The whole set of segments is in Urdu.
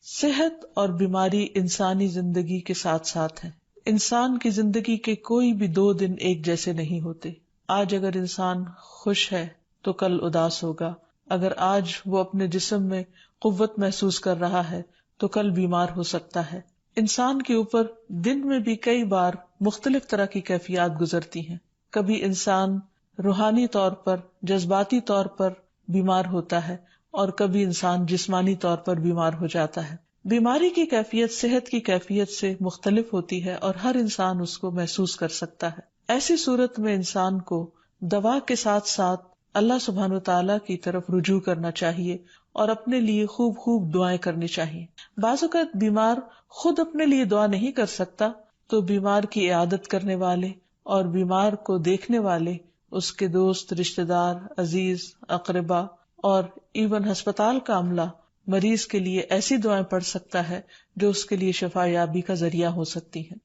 صحت اور بیماری انسانی زندگی کے ساتھ ساتھ ہیں. انسان کی زندگی کے کوئی بھی 2 دن ایک جیسے نہیں ہوتے. آج اگر انسان خوش ہے تو کل اداس ہوگا. اگر آج وہ اپنے جسم میں قوت محسوس کر رہا ہے تو کل بیمار ہو سکتا ہے. انسان کے اوپر دن میں بھی کئی بار مختلف طرح کی کیفیات گزرتی ہیں. کبھی انسان روحانی طور پر، جذباتی طور پر بیمار ہوتا ہے اور کبھی انسان جسمانی طور پر بیمار ہو جاتا ہے. بیماری کی کیفیت صحت کی کیفیت سے مختلف ہوتی ہے اور ہر انسان اس کو محسوس کر سکتا ہے. ایسی صورت میں انسان کو دوا کے ساتھ ساتھ اللہ سبحانہ وتعالی کی طرف رجوع کرنا چاہیے اور اپنے لیے خوب خوب دعائیں کرنی چاہیے. بعض اوقات بیمار خود اپنے لیے دعا نہیں کر سکتا تو بیمار کی عیادت کرنے والے اور بیمار کو دیکھنے والے، اس کے دوست، رشتہ دار، عزیز، اقربا اور ایون ہسپتال کا عملہ مریض کے لیے ایسی دعائیں پڑھ سکتا ہے جو اس کے لیے شفا یابی کا ذریعہ ہو سکتی ہیں.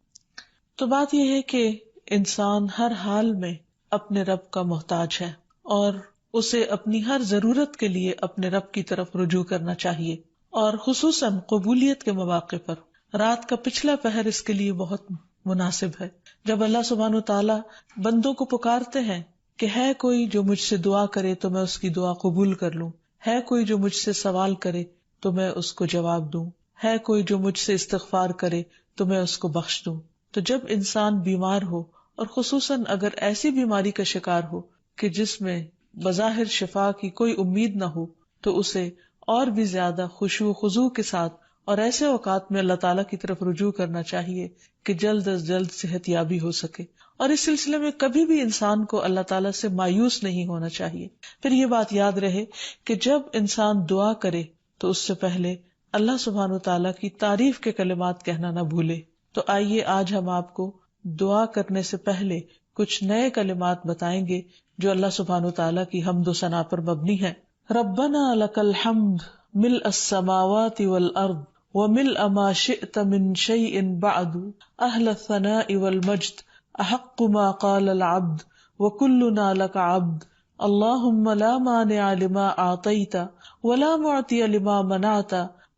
تو بات یہ ہے کہ انسان ہر حال میں اپنے رب کا محتاج ہے اور اسے اپنی ہر ضرورت کے لیے اپنے رب کی طرف رجوع کرنا چاہیے، اور خصوصاً قبولیت کے مواقع پر. رات کا پچھلا پہر اس کے لیے بہت مناسب ہے، جب اللہ سبحانہ وتعالی بندوں کو پکارتے ہیں کہ ہے کوئی جو مجھ سے دعا کرے تو میں اس کی دعا قبول کر لوں، ہے کوئی جو مجھ سے سوال کرے تو میں اس کو جواب دوں، ہے کوئی جو مجھ سے استغفار کرے تو میں اس کو بخش دوں. تو جب انسان بیمار ہو اور خصوصاً اگر ایسی بیماری کا شکار ہو کہ جس میں بظاہر شفا کی کوئی امید نہ ہو، تو اسے اور بھی زیادہ خشوع و خضوع کے ساتھ اور ایسے اوقات میں اللہ تعالیٰ کی طرف رجوع کرنا چاہیے کہ جلد از جلد صحت یابی ہو سکے. اور اس سلسلے میں کبھی بھی انسان کو اللہ تعالیٰ سے مایوس نہیں ہونا چاہیے. پھر یہ بات یاد رہے کہ جب انسان دعا کرے تو اس سے پہلے اللہ سبحانہ وتعالیٰ کی تعریف کے کلمات کہنا نہ بھولے. تو آئیے آج ہم آپ کو دعا کرنے سے پہلے کچھ نئے کلمات بتائیں گے جو اللہ سبحانہ وتعالیٰ کی حمد و ثنا پر مبنی ہے. ربنا لک الحمد ملء السماوات والارض وملء ما شئت من شيء بعد اهل الثناء والمجد احق ما قال العبد وكلنا لك عبد اللهم لا مانع لما اعطيت ولا معطي لما منعت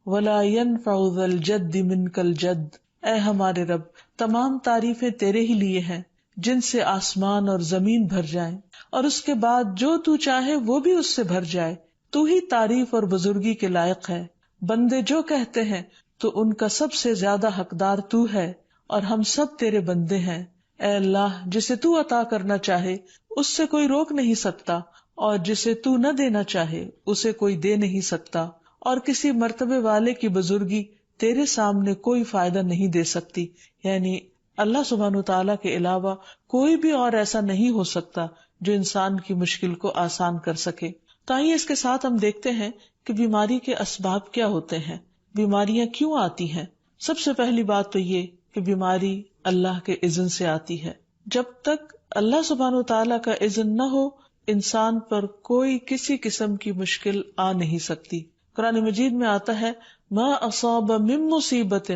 ولا ينفع ذا الجد منك الجد. اے ہمارے رب، تمام تعریفیں تیرے ہی لیے ہیں جن سے آسمان اور زمین بھر جائیں، اور اس کے بعد جو تو چاہے وہ بھی اس سے بھر جائے. تو ہی تعریف اور بزرگی کے لائق ہے. بندے جو کہتے ہیں تو ان کا سب سے زیادہ حقدار تو ہے، اور ہم سب تیرے بندے ہیں. اے اللہ، جسے تو عطا کرنا چاہے اس سے کوئی روک نہیں سکتا، اور جسے تو نہ دینا چاہے اسے کوئی دے نہیں سکتا، اور کسی مرتبے والے کی بزرگی تیرے سامنے کوئی فائدہ نہیں دے سکتی. یعنی اللہ سبحانہ وتعالیٰ کے علاوہ کوئی بھی اور ایسا نہیں ہو سکتا جو انسان کی مشکل کو آسان کر سکے. تو آئیے اس کے ساتھ ہم دیکھتے ہیں کہ بیماری کے اسباب کیا ہوتے ہیں، بیماریاں کیوں آتی ہیں. سب سے پہلی بات تو یہ کہ بیماری اللہ کے اذن سے آتی ہے. جب تک اللہ سبحانہ وتعالیٰ کا اذن نہ ہو انسان پر کوئی کسی قسم کی مشکل آ نہیں سکتی. قرآن مجید میں آتا ہے ما اصاب من مصیبت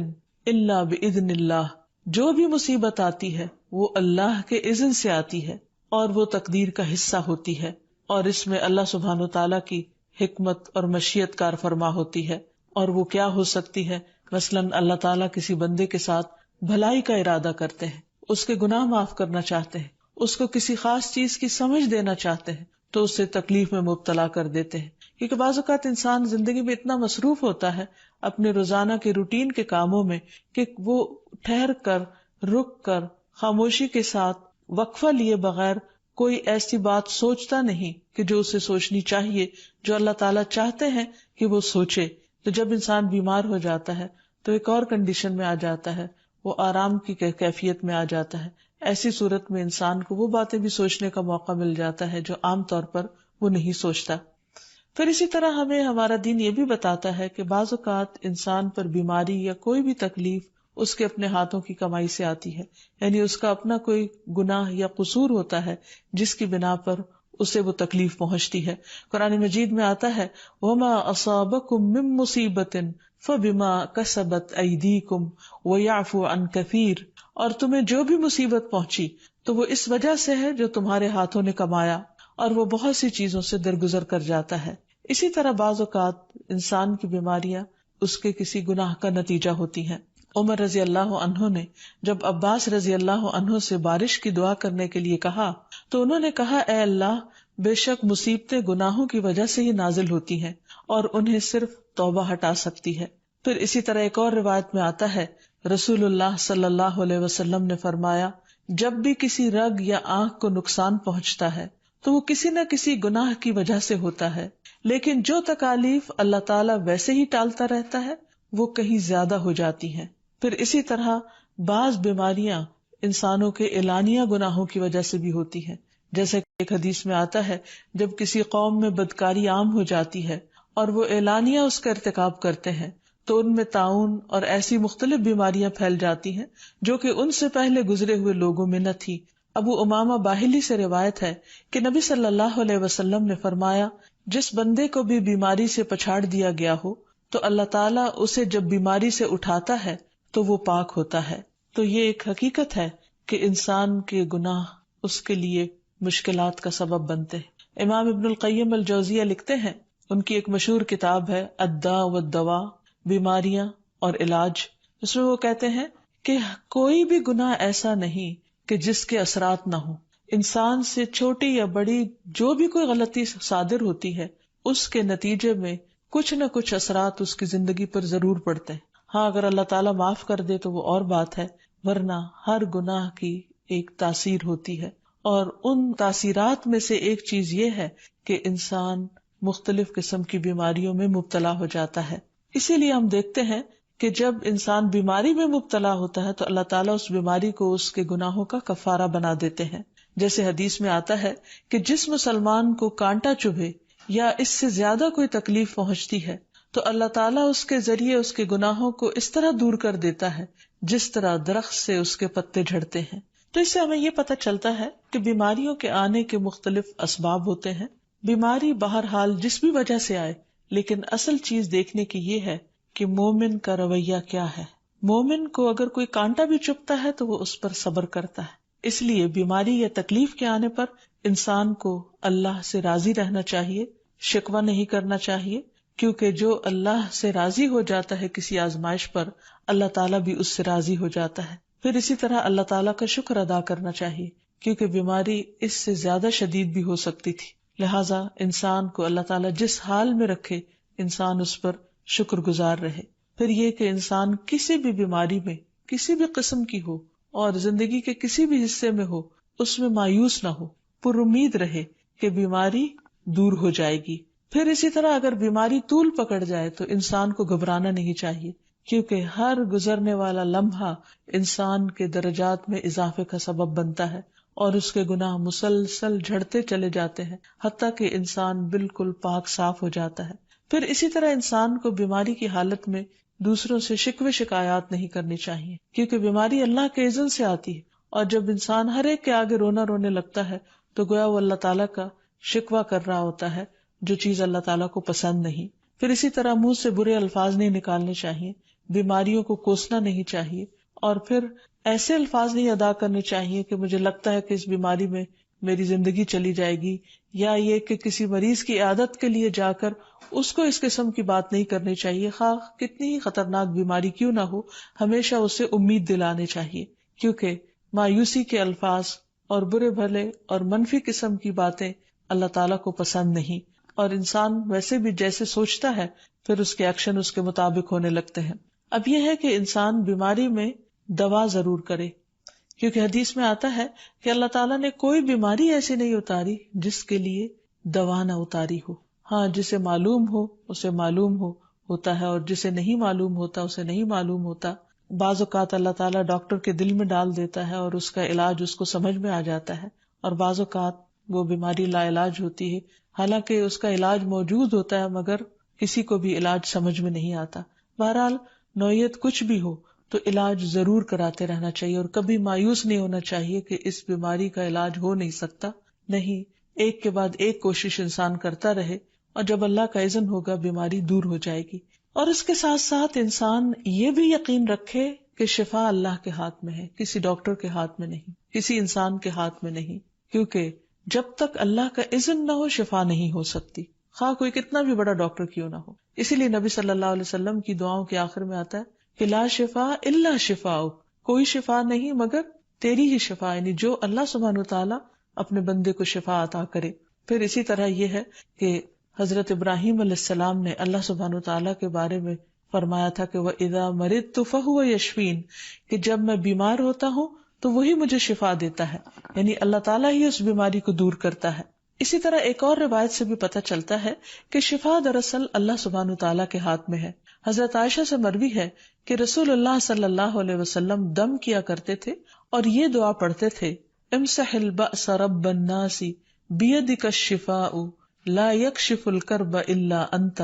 الا باذن اللہ. جو بھی مصیبت آتی ہے وہ اللہ کے اذن سے آتی ہے اور وہ تقدیر کا حصہ ہوتی ہے، اور اس میں اللہ سبحانہ وتعالیٰ کی حکمت اور مشیت کار فرما ہوتی ہے. اور وہ کیا ہو سکتی ہے؟ مثلاً اللہ تعالیٰ کسی بندے کے ساتھ بھلائی کا ارادہ کرتے ہیں، اس کے گناہ معاف کرنا چاہتے ہیں، اس کو کسی خاص چیز کی سمجھ دینا چاہتے ہیں تو اسے تکلیف میں مبتلا کر دیتے ہیں. کیونکہ بعض اوقات انسان زندگی میں اتنا مصروف ہوتا ہے اپنے روزانہ کے روٹین کے کاموں میں کہ وہ ٹھہر کر، رک کر، خاموشی کے ساتھ وقفہ لیے بغیر کوئی ایسی بات سوچتا نہیں کہ جو اسے سوچنی چاہیے، جو اللہ تعالیٰ چاہتے ہیں کہ وہ سوچے. تو جب انسان بیمار ہو جاتا ہے تو ایک اور کنڈیشن میں آ جاتا ہے، وہ آرام کی کیفیت میں آ جاتا ہے. ایسی صورت میں انسان کو وہ باتیں بھی سوچنے کا موقع مل جاتا ہے جو عام طور پر وہ نہیں سوچتا. پھر اسی طرح ہمیں ہمارا دین یہ بھی بتاتا ہے کہ بعض اوقات انسان پر بیماری یا کوئی بھی تکلیف اس کے اپنے ہاتھوں کی کمائی سے آتی ہے، یعنی اس کا اپنا کوئی گناہ یا قصور ہوتا ہے جس کی بنا پر اسے وہ تکلیف پہنچتی ہے. قرآن مجید میں آتا ہے وَمَا أَصَابَكُم مِّن مُّصِيبَةٍ فَبِمَا كَسَبَتْ أَيْدِيكُمْ وَيَعْفُو عَن كَثِيرٍ. اور تمہیں جو بھی مصیبت پہنچی تو وہ اس وجہ سے ہے جو تمہارے ہاتھوں نے کمایا، اور وہ بہت سی چیزوں سے درگزر کر جاتا ہے. اسی طرح بعض اوقات انسان کی بیماریاں اس کے کسی گناہ کا نتیجہ ہوتی ہیں۔ عمر رضی اللہ عنہ نے جب عباس رضی اللہ عنہ سے بارش کی دعا کرنے کے لیے کہا تو انہوں نے کہا، اے اللہ، بے شک مصیبتیں گناہوں کی وجہ سے ہی نازل ہوتی ہیں اور انہیں صرف توبہ ہٹا سکتی ہے۔ پھر اسی طرح ایک اور روایت میں آتا ہے، رسول اللہ صلی اللہ علیہ وسلم نے فرمایا، جب بھی کسی رگ یا آنکھ کو نقصان پہنچتا ہے تو وہ کسی نہ کسی گناہ کی وجہ سے ہوتا ہے، لیکن جو تکالیف اللہ تعالیٰ ویسے ہی ٹالتا رہتا ہے وہ کہیں زیادہ ہو جاتی ہیں۔ پھر اسی طرح بعض بیماریاں انسانوں کے اعلانیہ گناہوں کی وجہ سے بھی ہوتی ہیں، جیسے کہ ایک حدیث میں آتا ہے، جب کسی قوم میں بدکاری عام ہو جاتی ہے اور وہ اعلانیہ اس کا ارتکاب کرتے ہیں تو ان میں طاعون اور ایسی مختلف بیماریاں پھیل جاتی ہیں جو کہ ان سے پہلے گزرے ہوئے لوگوں میں نہ تھی۔ ابو امامہ باہلی سے روایت ہے کہ نبی صلی اللہ علیہ وسلم نے فرمایا، جس بندے کو بھی بیماری سے پچھاڑ دیا گیا ہو تو اللہ تعالیٰ اسے جب بیماری سے اٹھاتا ہے تو وہ پاک ہوتا ہے۔ تو یہ ایک حقیقت ہے کہ انسان کے گناہ اس کے لیے مشکلات کا سبب بنتے ہیں۔ امام ابن القیم الجوزیہ لکھتے ہیں، ان کی ایک مشہور کتاب ہے الداء والدواء، بیماریاں اور علاج، اس میں وہ کہتے ہیں کہ کوئی بھی گناہ ایسا نہیں کہ جس کے اثرات نہ ہوں۔ انسان سے چھوٹی یا بڑی جو بھی کوئی غلطی صادر ہوتی ہے اس کے نتیجے میں کچھ نہ کچھ اثرات اس کی زندگی پر ضرور پڑتے ہیں۔ ہاں، اگر اللہ تعالیٰ معاف کر دے تو وہ اور بات ہے، ورنہ ہر گناہ کی ایک تاثیر ہوتی ہے، اور ان تاثیرات میں سے ایک چیز یہ ہے کہ انسان مختلف قسم کی بیماریوں میں مبتلا ہو جاتا ہے۔ اسی لیے ہم دیکھتے ہیں کہ جب انسان بیماری میں مبتلا ہوتا ہے تو اللہ تعالیٰ اس بیماری کو اس کے گناہوں کا کفارہ بنا دیتے ہیں۔ جیسے حدیث میں آتا ہے کہ جس مسلمان کو کانٹا چبھے یا اس سے زیادہ کوئی تکلیف پہنچتی ہے تو اللہ تعالیٰ اس کے ذریعے اس کے گناہوں کو اس طرح دور کر دیتا ہے جس طرح درخت سے اس کے پتے جھڑتے ہیں۔ تو اس سے ہمیں یہ پتہ چلتا ہے کہ بیماریوں کے آنے کے مختلف اسباب ہوتے ہیں۔ بیماری بہرحال جس بھی وجہ سے آئے، لیکن اصل چیز دیکھنے کی یہ ہے کہ مومن کا رویہ کیا ہے۔ مومن کو اگر کوئی کانٹا بھی چبھتا ہے تو وہ اس پر صبر کرتا ہے۔ اس لیے بیماری یا تکلیف کے آنے پر انسان کو اللہ سے راضی رہنا چاہیے، شکوہ نہیں کرنا چاہیے، کیونکہ جو اللہ سے راضی ہو جاتا ہے کسی آزمائش پر، اللہ تعالیٰ بھی اس سے راضی ہو جاتا ہے۔ پھر اسی طرح اللہ تعالیٰ کا شکر ادا کرنا چاہیے، کیونکہ بیماری اس سے زیادہ شدید بھی ہو سکتی تھی، لہٰذا انسان کو اللہ تعالیٰ جس حال میں رکھے انسان اس پر شکر گزار رہے۔ پھر یہ کہ انسان کسی بھی بیماری میں کسی بھی قسم کی ہو اور زندگی کے کسی بھی حصے میں ہو، اس میں مایوس نہ ہو، پر امید رہے کہ بیماری دور ہو جائے گی۔ پھر اسی طرح اگر بیماری طول پکڑ جائے تو انسان کو گھبرانا نہیں چاہیے، کیونکہ ہر گزرنے والا لمحہ انسان کے درجات میں اضافے کا سبب بنتا ہے اور اس کے گناہ مسلسل جھڑتے چلے جاتے ہیں حتیٰ کہ انسان بالکل پاک صاف ہو جاتا ہے۔ پھر اسی طرح انسان کو بیماری کی حالت میں دوسروں سے شکوے شکایات نہیں کرنی چاہیے، کیونکہ بیماری اللہ کے اذن سے آتی ہے، اور جب انسان ہر ایک کے آگے رونے لگتا ہے تو گویا وہ اللہ تعالیٰ کا شکوہ کر رہا ہوتا ہے، جو چیز اللہ تعالیٰ کو پسند نہیں۔ پھر اسی طرح منہ سے برے الفاظ نہیں نکالنے چاہیے، بیماریوں کو کوسنا نہیں چاہیے، اور پھر ایسے الفاظ نہیں ادا کرنے چاہیے کہ مجھے لگتا ہے کہ اس بیماری میں میری زندگی چلی جائے گی، یا یہ کہ کسی مریض کی عیادت کے لیے جا کر اس کو اس قسم کی بات نہیں کرنی چاہیے، خواہ کتنی ہی خطرناک بیماری کیوں نہ ہو، ہمیشہ اسے امید دلانے چاہیے، کیونکہ مایوسی کے الفاظ اور برے بھلے اور منفی قسم کی باتیں اللہ تعالیٰ کو پسند نہیں، اور انسان ویسے بھی جیسے سوچتا ہے پھر اس کے ایکشن اس کے مطابق ہونے لگتے ہیں۔ اب یہ ہے کہ انسان بیماری میں دوا ضرور کرے، کیونکہ حدیث میں آتا ہے کہ اللہ تعالیٰ نے کوئی بیماری ایسی نہیں اتاری جس کے لیے دوا نہ اتاری ہو۔ ہاں، جسے معلوم ہو اسے معلوم ہوتا ہے، اور جسے نہیں معلوم ہوتا اسے نہیں معلوم ہوتا۔ بعض اوقات اللہ تعالیٰ ڈاکٹر کے دل میں ڈال دیتا ہے اور اس کا علاج اس کو سمجھ میں آ جاتا ہے، اور بعض اوقات وہ بیماری لا علاج ہوتی ہے، حالانکہ اس کا علاج موجود ہوتا ہے مگر کسی کو بھی علاج سمجھ میں نہیں آتا۔ بہرحال نوعیت کچھ بھی ہو تو علاج ضرور کراتے رہنا چاہیے، اور کبھی مایوس نہیں ہونا چاہیے کہ اس بیماری کا علاج ہو نہیں سکتا، نہیں، ایک کے بعد ایک کوشش انسان کرتا رہے، اور جب اللہ کا اذن ہوگا بیماری دور ہو جائے گی۔ اور اس کے ساتھ ساتھ انسان یہ بھی یقین رکھے کہ شفا اللہ کے ہاتھ میں ہے، کسی ڈاکٹر کے ہاتھ میں نہیں، کسی انسان کے ہاتھ میں نہیں، کیونکہ جب تک اللہ کا اذن نہ ہو شفا نہیں ہو سکتی، خواہ کوئی کتنا بھی بڑا ڈاکٹر کیوں نہ ہو۔ اسی لیے نبی صلی اللہ علیہ وسلم کی دعاؤں کے آخر میں آتا ہے کہ لا شفا الا شفاؤک، کوئی شفا نہیں مگر تیری ہی شفا، یعنی جو اللہ سبحانہ وتعالی اپنے بندے کو شفا عطا کرے۔ پھر اسی طرح یہ ہے کہ حضرت ابراہیم علیہ السلام نے اللہ سبحانہ وتعالی کے بارے میں فرمایا تھا کہ وَإِذَا مَرِضْتُ فَهُوَ يَشْفِينِ، کہ جب میں بیمار ہوتا ہوں تو وہی مجھے شفا دیتا ہے، یعنی اللہ تعالیٰ ہی اس بیماری کو دور کرتا ہے۔ اسی طرح ایک اور روایت سے بھی پتہ چلتا ہے کہ شفا دراصل اللہ سبحانہ وتعالیٰ کے ہاتھ میں ہے۔ حضرت عائشہ سے مروی ہے کہ رسول اللہ صلی اللہ علیہ وسلم دم کیا کرتے تھے اور یہ دعا پڑھتے تھے، امسح البأس رب الناس بیدک الشفاء لا یکشف الکرب الا انت،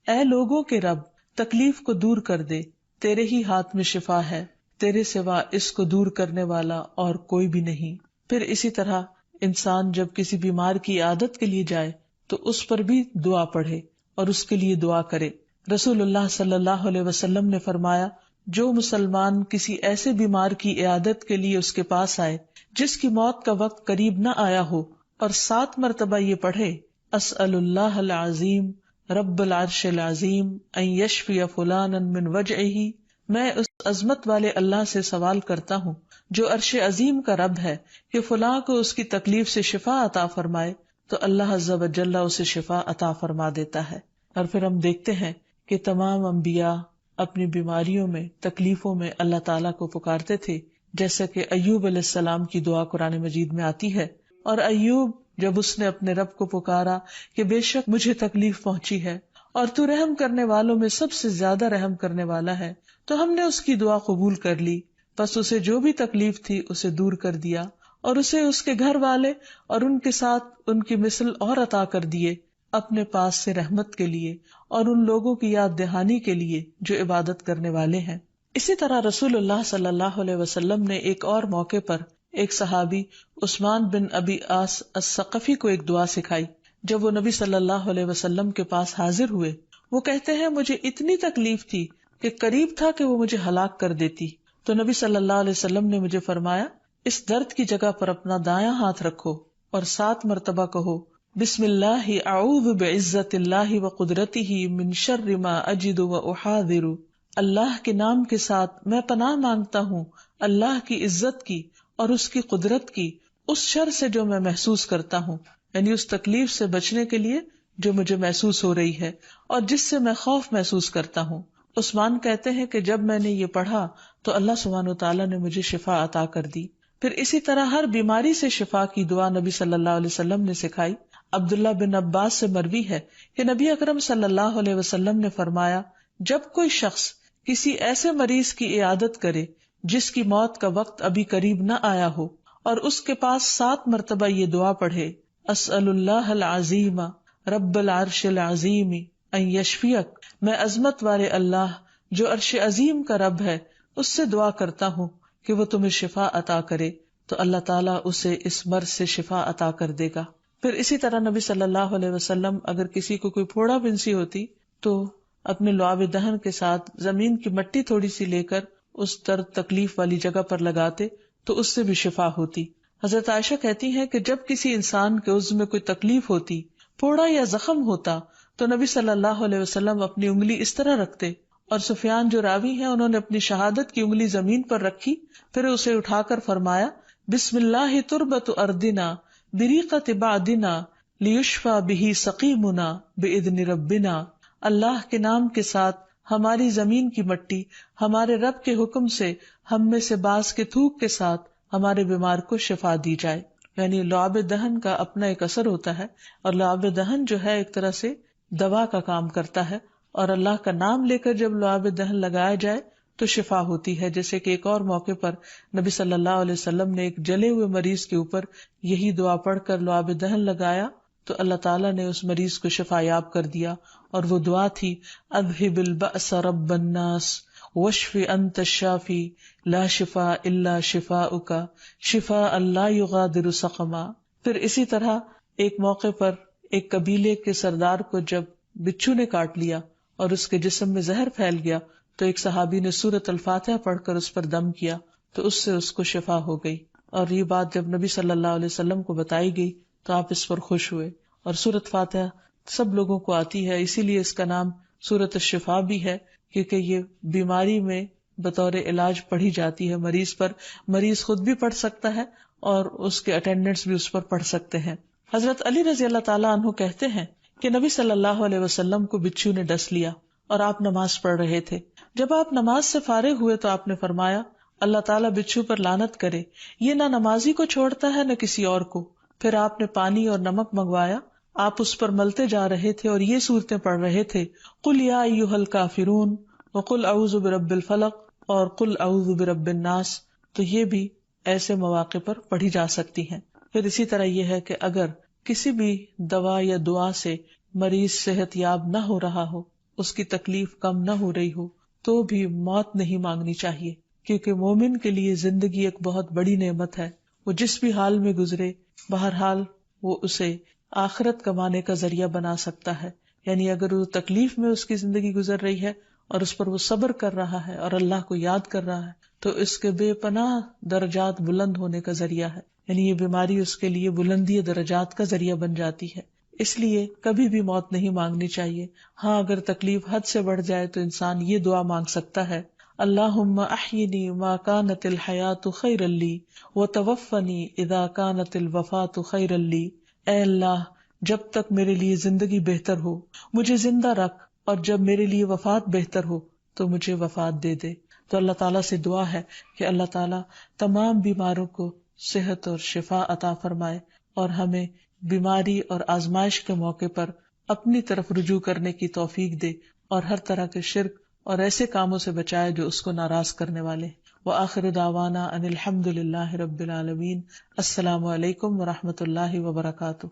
اے لوگوں کے رب تکلیف کو دور کر دے، تیرے ہی ہاتھ میں شفا ہے، تیرے سوا اس کو دور کرنے والا اور کوئی بھی نہیں۔ پھر اسی طرح انسان جب کسی بیمار کی عیادت کے لیے جائے تو اس پر بھی دعا پڑھے اور اس کے لیے دعا کرے۔ رسول اللہ صلی اللہ علیہ وسلم نے فرمایا، جو مسلمان کسی ایسے بیمار کی عیادت کے لیے اس کے پاس آئے جس کی موت کا وقت قریب نہ آیا ہو اور 7 مرتبہ یہ پڑھے، اسأل اللہ العظیم رب العرش العظیم ان یشفی فلانا من وجعہ، میں اس عظمت والے اللہ سے سوال کرتا ہوں جو عرش عظیم کا رب ہے کہ فلاں کو اس کی تکلیف سے شفا عطا فرمائے، تو اللہ عز و جل اسے شفا عطا فرما دیتا ہے۔ اور پھر ہم دیکھتے ہیں کہ تمام انبیاء اپنی بیماریوں میں، تکلیفوں میں اللہ تعالیٰ کو پکارتے تھے، جیسا کہ ایوب علیہ السلام کی دعا قرآن مجید میں آتی ہے۔ اور ایوب جب اس نے اپنے رب کو پکارا کہ بے شک مجھے تکلیف پہنچی ہے اور تو رحم کرنے والوں میں سب سے زیادہ رحم کرنے والا ہے، تو ہم نے اس کی دعا قبول کر لی، بس اسے جو بھی تکلیف تھی اسے دور کر دیا اور اسے اس کے گھر والے اور ان کے ساتھ ان کی مثل اور عطا کر دیے اپنے پاس سے رحمت کے لیے اور ان لوگوں کی یاد دہانی کے لیے جو عبادت کرنے والے ہیں۔ اسی طرح رسول اللہ صلی اللہ علیہ وسلم نے ایک اور موقع پر ایک صحابی عثمان بن ابی عاص الثقفی کو ایک دعا سکھائی۔ جب وہ نبی صلی اللہ علیہ وسلم کے پاس حاضر ہوئے، وہ کہتے ہیں مجھے اتنی تکلیف تھی کہ قریب تھا کہ وہ مجھے ہلاک کر دیتی، تو نبی صلی اللہ علیہ وسلم نے مجھے فرمایا، اس درد کی جگہ پر اپنا دایاں ہاتھ رکھو اور 7 مرتبہ کہو، بسم اللہ اعوذ بعزت اللہ وقدرتہ من شر ما اجد واحاذر، اللہ کے نام کے ساتھ میں پناہ مانگتا ہوں اللہ کی عزت کی اور اس کی قدرت کی اس شر سے جو میں محسوس کرتا ہوں، یعنی اس تکلیف سے بچنے کے لیے جو مجھے محسوس ہو رہی ہے اور جس سے میں خوف محسوس کرتا ہوں۔ عثمان کہتے ہیں کہ جب میں نے یہ پڑھا تو اللہ سبحانہ وتعالیٰ نے مجھے شفا عطا کر دی۔ پھر اسی طرح ہر بیماری سے شفا کی دعا نبی صلی اللہ علیہ وسلم نے سکھائی۔ عبداللہ بن عباس سے مروی ہے کہ نبی اکرم صلی اللہ علیہ وسلم نے فرمایا، جب کوئی شخص کسی ایسے مریض کی عیادت کرے جس کی موت کا وقت ابھی قریب نہ آیا ہو اور اس کے پاس 7 مرتبہ یہ دعا پڑھے، اسأل اللہ العظیم رب العرش العظیم ان یشفیک، میں عظمت والے اللہ جو عرش عظیم کا رب ہے اس سے دعا کرتا ہوں کہ وہ تمہیں شفا عطا کرے، تو اللہ تعالیٰ اسے اس مرض سے شفا عطا کر دے گا۔ پھر اسی طرح نبی صلی اللہ علیہ وسلم اگر کسی کو کوئی پھوڑا بنسی ہوتی تو اپنے لعاب دہن کے ساتھ زمین کی مٹی تھوڑی سی لے کر اس درد تکلیف والی جگہ پر لگاتے تو اس سے بھی شفا ہوتی۔ حضرت عائشہ کہتی ہیں کہ جب کسی انسان کے عضو میں کوئی تکلیف ہوتی، پھوڑا یا زخم ہوتا، تو نبی صلی اللہ علیہ وسلم اپنی انگلی اس طرح رکھتے، اور سفیان جو راوی ہیں انہوں نے اپنی شہادت کی انگلی زمین پر رکھی، پھر اسے اٹھا کر فرمایا، بسم اللہ تربت اردنا بریقت بعدنا لیشفى به سقیمنا باذن ربنا، اللہ کے نام کے ساتھ ہماری زمین کی مٹی ہمارے رب کے حکم سے ہم میں سے بعض کے تھوک کے ساتھ ہمارے بیمار کو شفا دی جائے۔ یعنی لعاب دہن کا اپنا ایک اثر ہوتا ہے، اور لعاب دہن جو ہے ایک طرح سے دوا کا کام کرتا ہے، اور اللہ کا نام لے کر جب لعاب دہن لگایا جائے تو شفا ہوتی ہے۔ جیسے کہ ایک اور موقع پر نبی صلی اللہ علیہ وسلم نے ایک جلے ہوئے مریض کے اوپر یہی دعا پڑھ کر لعاب دہن لگایا تو اللہ تعالیٰ نے اس مریض کو شفا یاب کر دیا، اور وہ دعا تھی، اذہب البأس رب الناس واشف انت الشافی لا شفاء الا شفاؤک شفاء لا یغادر سقما۔ پھر اسی طرح ایک موقع پر ایک قبیلے کے سردار کو جب بچھو نے کاٹ لیا اور اس کے جسم میں زہر پھیل گیا تو ایک صحابی نے سورۃ الفاتحہ پڑھ کر اس پر دم کیا تو اس سے اس کو شفا ہو گئی، اور یہ بات جب نبی صلی اللہ علیہ وسلم کو بتائی گئی تو آپ اس پر خوش ہوئے۔ اور سورۃ فاتحہ سب لوگوں کو آتی ہے، اسی لیے اس کا نام سورۃ الشفا بھی ہے، کیونکہ یہ بیماری میں بطور علاج پڑھی جاتی ہے مریض پر. مریض خود بھی پڑھ سکتا ہے اور اس کے اٹینڈنٹس بھی اس پر پڑھ سکتے ہیں. حضرت علی رضی اللہ تعالیٰ عنہ کہتے ہیں کہ نبی صلی اللہ علیہ وسلم کو بچھو نے ڈس لیا اور آپ نماز پڑھ رہے تھے. جب آپ نماز سے فارغ ہوئے تو آپ نے فرمایا اللہ تعالیٰ بچھو پر لعنت کرے، یہ نہ نمازی کو چھوڑتا ہے نہ کسی اور کو. پھر آپ نے پانی اور نمک منگوایا، آپ اس پر ملتے جا رہے تھے اور یہ صورتیں پڑھ رہے تھے، قل یا ایھا الکافرون وقل اعوذ برب الفلق اور قل اعوذ برب الناس. تو یہ بھی ایسے مواقع پر پڑھی جا سکتی ہیں. پھر اسی طرح یہ ہے کہ اگر کسی بھی دوا یا دعا سے مریض صحت یاب نہ ہو رہا ہو، اس کی تکلیف کم نہ ہو رہی ہو، تو بھی موت نہیں مانگنی چاہیے، کیونکہ مومن کے لیے زندگی ایک بہت بڑی نعمت ہے. وہ جس بھی حال میں گزرے، بہرحال وہ اسے آخرت کمانے کا ذریعہ بنا سکتا ہے. یعنی اگر وہ تکلیف میں اس کی زندگی گزر رہی ہے اور اس پر وہ صبر کر رہا ہے اور اللہ کو یاد کر رہا ہے، تو اس کے بے پناہ درجات بلند ہونے کا ذریعہ ہے. یعنی یہ بیماری اس کے لیے بلندی درجات کا ذریعہ بن جاتی ہے. اس لیے کبھی بھی موت نہیں مانگنی چاہیے. ہاں اگر تکلیف حد سے بڑھ جائے تو انسان یہ دعا مانگ سکتا ہے، اللہم احینی ما کانت الحیات خیرا لی وتوفنی اذا کانت الوفات خیرا لی. اے اللہ، جب تک میرے لیے زندگی بہتر ہو مجھے زندہ رکھ، اور جب میرے لیے وفات بہتر ہو تو مجھے وفات دے دے. تو اللہ تعالیٰ سے دعا ہے کہ اللہ تعالیٰ تمام بیماروں کو صحت اور شفا عطا فرمائے، اور ہمیں بیماری اور آزمائش کے موقع پر اپنی طرف رجوع کرنے کی توفیق دے، اور ہر طرح کے شرک اور ایسے کاموں سے بچائے جو اس کو ناراض کرنے والے. وآخر دعوانا ان الحمد للہ رب العالمین. السلام علیکم ورحمۃ اللہ وبرکاتہ.